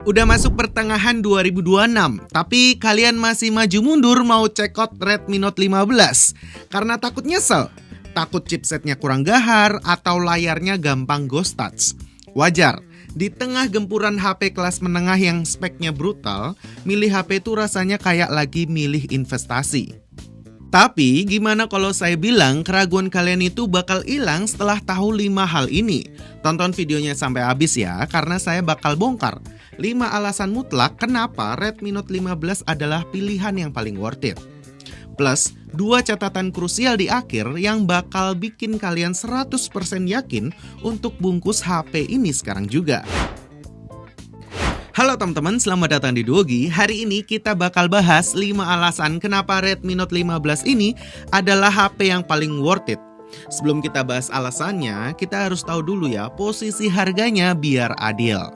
Udah masuk pertengahan 2026, tapi kalian masih maju mundur mau check out Redmi Note 15 karena takut nyesel, takut chipsetnya kurang gahar atau layarnya gampang ghost touch. Wajar, di tengah gempuran HP kelas menengah yang speknya brutal, milih HP itu rasanya kayak lagi milih investasi. Tapi gimana kalau saya bilang keraguan kalian itu bakal hilang setelah tahu 5 hal ini? Tonton videonya sampai habis ya, karena saya bakal bongkar 5 alasan mutlak kenapa Redmi Note 15 adalah pilihan yang paling worth it. Plus, 2 catatan krusial di akhir yang bakal bikin kalian 100% yakin untuk bungkus HP ini sekarang juga. Halo teman-teman, selamat datang di Duogi. Hari ini kita bakal bahas 5 alasan kenapa Redmi Note 15 ini adalah HP yang paling worth it. Sebelum kita bahas alasannya, kita harus tahu dulu ya posisi harganya biar adil.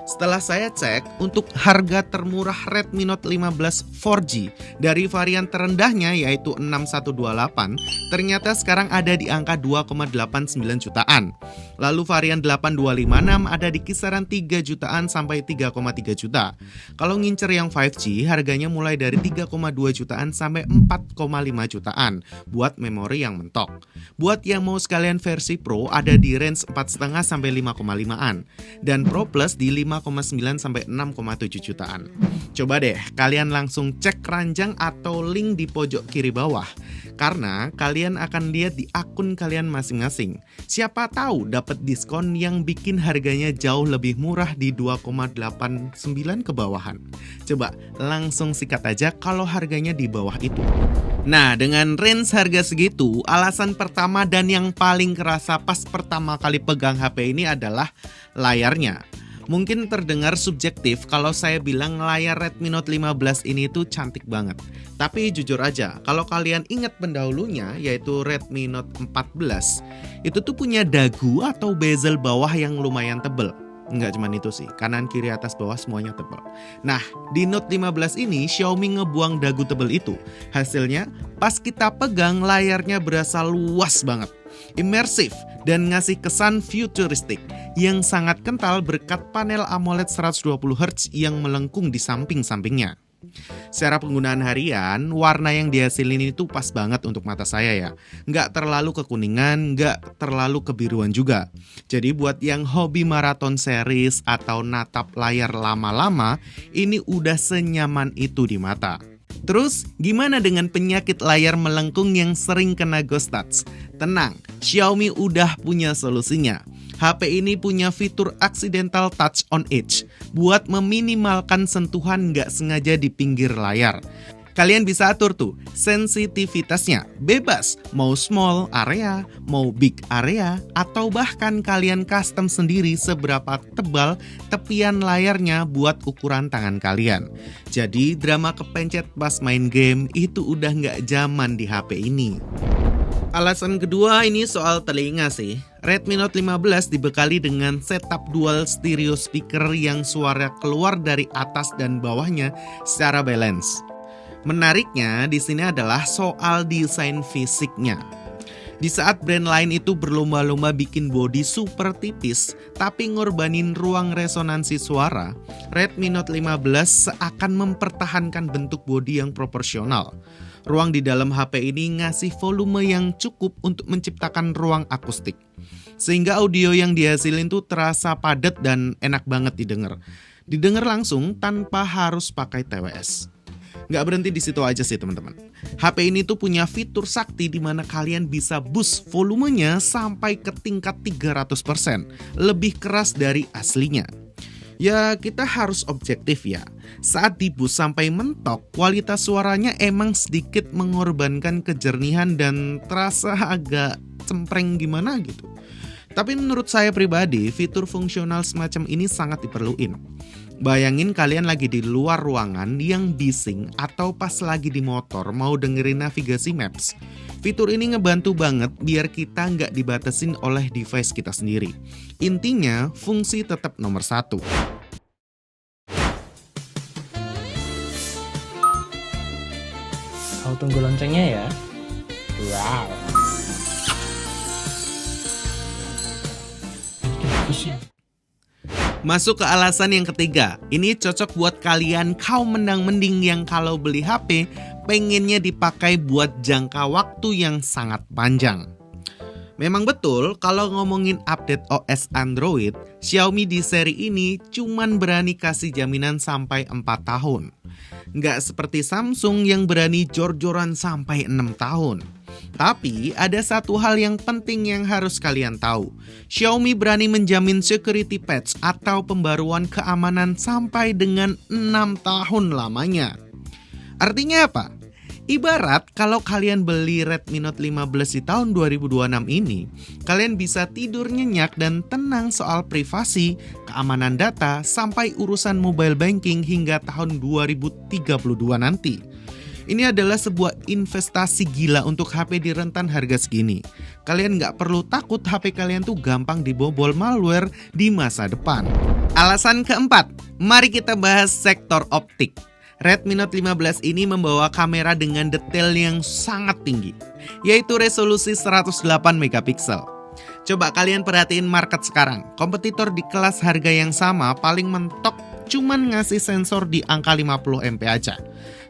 Setelah saya cek, untuk harga termurah Redmi Note 15 4G dari varian terendahnya yaitu 6128, ternyata sekarang ada di angka 2,89 jutaan. Lalu varian 8256 ada di kisaran 3 jutaan sampai 3,3 juta. Kalau ngincer yang 5G, harganya mulai dari 3,2 jutaan sampai 4,5 jutaan buat memori yang mentok. Buat yang mau sekalian versi Pro ada di range 4,5 sampai 5,5an dan Pro Plus di 5,9 sampai 6,7 jutaan. Coba deh kalian langsung cek ranjang atau link di pojok kiri bawah, karena kalian akan lihat di akun kalian masing-masing. Siapa tahu dapat diskon yang bikin harganya jauh lebih murah di 2,89 ke bawahan. Coba langsung sikat aja kalau harganya di bawah itu. Nah, dengan range harga segitu, alasan pertama dan yang paling kerasa pas pertama kali pegang HP ini adalah layarnya. Mungkin terdengar subjektif kalau saya bilang layar Redmi Note 15 ini tuh cantik banget. Tapi jujur aja, kalau kalian ingat pendahulunya yaitu Redmi Note 14, itu tuh punya dagu atau bezel bawah yang lumayan tebel. Enggak cuman itu sih, kanan kiri atas bawah semuanya tebal. Nah, di Note 15 ini Xiaomi ngebuang dagu tebel itu. Hasilnya, pas kita pegang layarnya berasa luas banget, imersif, dan ngasih kesan futuristik yang sangat kental berkat panel AMOLED 120Hz yang melengkung di samping-sampingnya. Secara penggunaan harian, warna yang dihasilin itu pas banget untuk mata saya ya. Nggak terlalu kekuningan, nggak terlalu kebiruan juga. Jadi buat yang hobi maraton series atau natap layar lama-lama, ini udah senyaman itu di mata. Terus, gimana dengan penyakit layar melengkung yang sering kena ghost touch? Tenang, Xiaomi udah punya solusinya. HP ini punya fitur Accidental Touch on Edge buat meminimalkan sentuhan nggak sengaja di pinggir layar. Kalian bisa atur tuh sensitivitasnya, bebas, mau small area, mau big area, atau bahkan kalian custom sendiri seberapa tebal tepian layarnya buat ukuran tangan kalian. Jadi drama kepencet pas main game itu udah nggak zaman di HP ini. Alasan kedua ini soal telinga sih. Redmi Note 15 dibekali dengan setup dual stereo speaker yang suara keluar dari atas dan bawahnya secara balance. Menariknya di sini adalah soal desain fisiknya. Di saat brand lain itu berlomba-lomba bikin bodi super tipis tapi ngorbanin ruang resonansi suara, Redmi Note 15 seakan mempertahankan bentuk bodi yang proporsional. Ruang di dalam HP ini ngasih volume yang cukup untuk menciptakan ruang akustik. Sehingga audio yang dihasilin tuh terasa padat dan enak banget didengar. Didengar langsung tanpa harus pakai TWS. Nggak berhenti di situ aja sih teman-teman. HP ini tuh punya fitur sakti di mana kalian bisa boost volumenya sampai ke tingkat 300%. Lebih keras dari aslinya. Ya kita harus objektif ya. Saat di-boost sampai mentok, kualitas suaranya emang sedikit mengorbankan kejernihan dan terasa agak cempreng gimana gitu. Tapi menurut saya pribadi, fitur fungsional semacam ini sangat diperluin. Bayangin kalian lagi di luar ruangan yang bising atau pas lagi di motor mau dengerin navigasi maps. Fitur ini ngebantu banget biar kita nggak dibatasin oleh device kita sendiri. Intinya, fungsi tetap nomor 1. Kau tunggu loncengnya ya. Wow. Masuk ke alasan yang ketiga. Ini cocok buat kalian kaum mendang-mending yang kalau beli HP pengennya dipakai buat jangka waktu yang sangat panjang. Memang betul kalau ngomongin update OS Android, Xiaomi di seri ini cuman berani kasih jaminan sampai 4 tahun. Nggak seperti Samsung yang berani jor-joran sampai 6 tahun. Tapi ada satu hal yang penting yang harus kalian tahu. Xiaomi berani menjamin security patch atau pembaruan keamanan sampai dengan 6 tahun lamanya. Artinya apa? Ibarat kalau kalian beli Redmi Note 15 di tahun 2026 ini, kalian bisa tidur nyenyak dan tenang soal privasi, keamanan data, sampai urusan mobile banking hingga tahun 2032 nanti. Ini adalah sebuah investasi gila untuk HP di rentan harga segini. Kalian nggak perlu takut HP kalian tuh gampang dibobol malware di masa depan. Alasan keempat, mari kita bahas sektor optik. Redmi Note 15 ini membawa kamera dengan detail yang sangat tinggi, yaitu resolusi 108 megapiksel. Coba kalian perhatiin market sekarang, kompetitor di kelas harga yang sama paling mentok cuman ngasih sensor di angka 50 MP aja.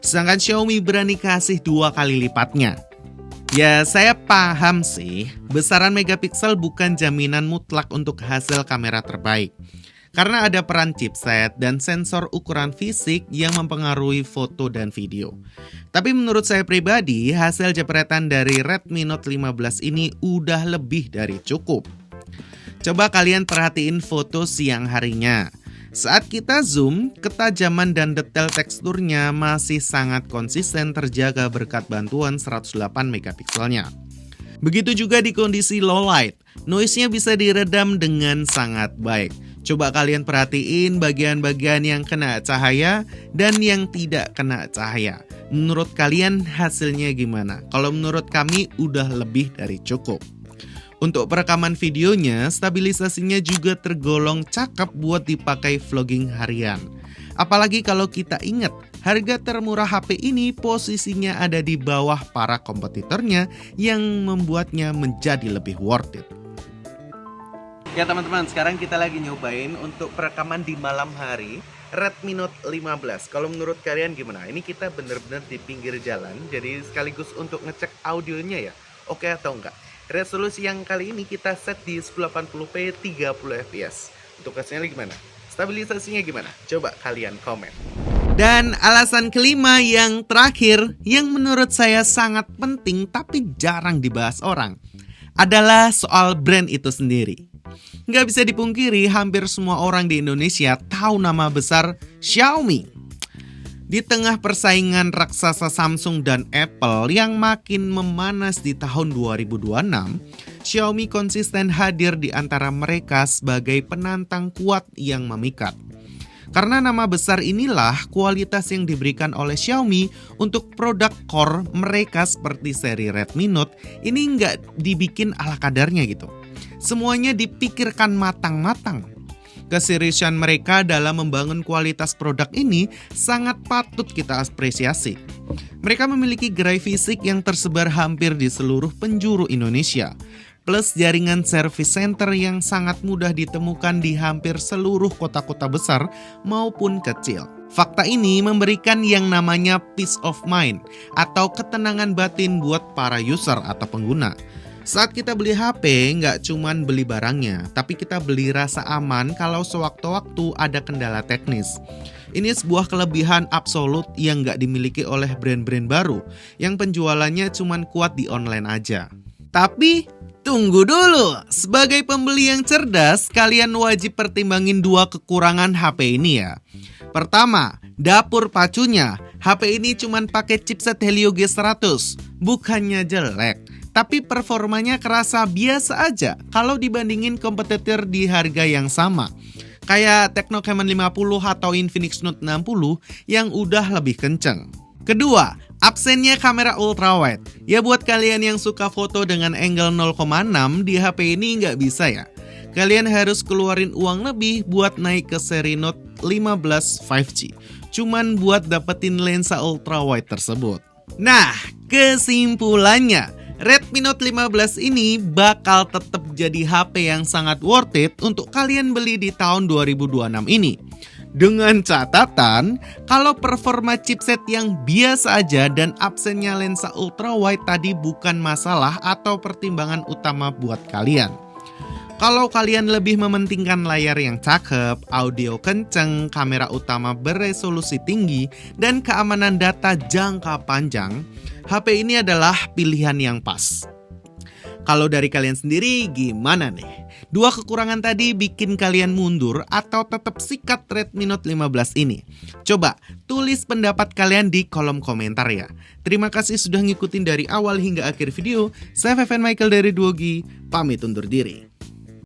Sedangkan Xiaomi berani kasih 2 kali lipatnya. Ya saya paham sih, besaran megapiksel bukan jaminan mutlak untuk hasil kamera terbaik. Karena ada peran chipset dan sensor ukuran fisik yang mempengaruhi foto dan video. Tapi menurut saya pribadi, hasil jepretan dari Redmi Note 15 ini udah lebih dari cukup. Coba kalian perhatiin foto siang harinya. Saat kita zoom, ketajaman dan detail teksturnya masih sangat konsisten terjaga berkat bantuan 108 megapikselnya. Begitu juga di kondisi low light, noise-nya bisa diredam dengan sangat baik. Coba kalian perhatiin bagian-bagian yang kena cahaya dan yang tidak kena cahaya. Menurut kalian hasilnya gimana? Kalau menurut kami udah lebih dari cukup. Untuk perekaman videonya, stabilisasinya juga tergolong cakep buat dipakai vlogging harian. Apalagi kalau kita ingat, harga termurah HP ini posisinya ada di bawah para kompetitornya yang membuatnya menjadi lebih worth it. Ya teman-teman, sekarang kita lagi nyobain untuk perekaman di malam hari Redmi Note 15. Kalau menurut kalian gimana? Ini kita bener-bener di pinggir jalan, jadi sekaligus untuk ngecek audionya ya, oke atau enggak. Resolusi yang kali ini kita set di 1080p 30 fps. Untuk hasilnya gimana? Stabilisasinya gimana? Coba kalian komen. Dan alasan kelima yang terakhir, yang menurut saya sangat penting tapi jarang dibahas orang, adalah soal brand itu sendiri. Nggak bisa dipungkiri, hampir semua orang di Indonesia tahu nama besar Xiaomi. Di tengah persaingan raksasa Samsung dan Apple yang makin memanas di tahun 2026, Xiaomi konsisten hadir di antara mereka sebagai penantang kuat yang memikat. Karena nama besar inilah kualitas yang diberikan oleh Xiaomi untuk produk core mereka seperti seri Redmi Note ini nggak dibikin ala kadarnya gitu. Semuanya dipikirkan matang-matang. Keseriusan mereka dalam membangun kualitas produk ini sangat patut kita apresiasi. Mereka memiliki gerai fisik yang tersebar hampir di seluruh penjuru Indonesia, plus jaringan service center yang sangat mudah ditemukan di hampir seluruh kota-kota besar maupun kecil. Fakta ini memberikan yang namanya peace of mind atau ketenangan batin buat para user atau pengguna. Saat kita beli HP, nggak cuman beli barangnya, tapi kita beli rasa aman kalau sewaktu-waktu ada kendala teknis. Ini sebuah kelebihan absolut yang nggak dimiliki oleh brand-brand baru, yang penjualannya cuman kuat di online aja. Tapi, tunggu dulu, sebagai pembeli yang cerdas, kalian wajib pertimbangin 2 kekurangan HP ini ya. Pertama, dapur pacunya. HP ini cuman pakai chipset Helio G100, bukannya jelek. Tapi performanya kerasa biasa aja kalau dibandingin kompetitor di harga yang sama. Kayak Tecno Camon 50 atau Infinix Note 60 yang udah lebih kenceng. Kedua, absennya kamera ultrawide. Ya buat kalian yang suka foto dengan angle 0,6 di HP ini nggak bisa ya. Kalian harus keluarin uang lebih buat naik ke seri Note 15 5G. Cuman buat dapetin lensa ultrawide tersebut. Nah, kesimpulannya, Redmi Note 15 ini bakal tetap jadi HP yang sangat worth it untuk kalian beli di tahun 2026 ini. Dengan catatan, kalau performa chipset yang biasa aja dan absennya lensa ultra wide tadi bukan masalah atau pertimbangan utama buat kalian. Kalau kalian lebih mementingkan layar yang cakep, audio kenceng, kamera utama beresolusi tinggi, dan keamanan data jangka panjang, HP ini adalah pilihan yang pas. Kalau dari kalian sendiri gimana nih? Dua kekurangan tadi bikin kalian mundur atau tetap sikat Redmi Note 15 ini? Coba tulis pendapat kalian di kolom komentar ya. Terima kasih sudah ngikutin dari awal hingga akhir video. Saya Feven Michael dari Duogi, pamit undur diri.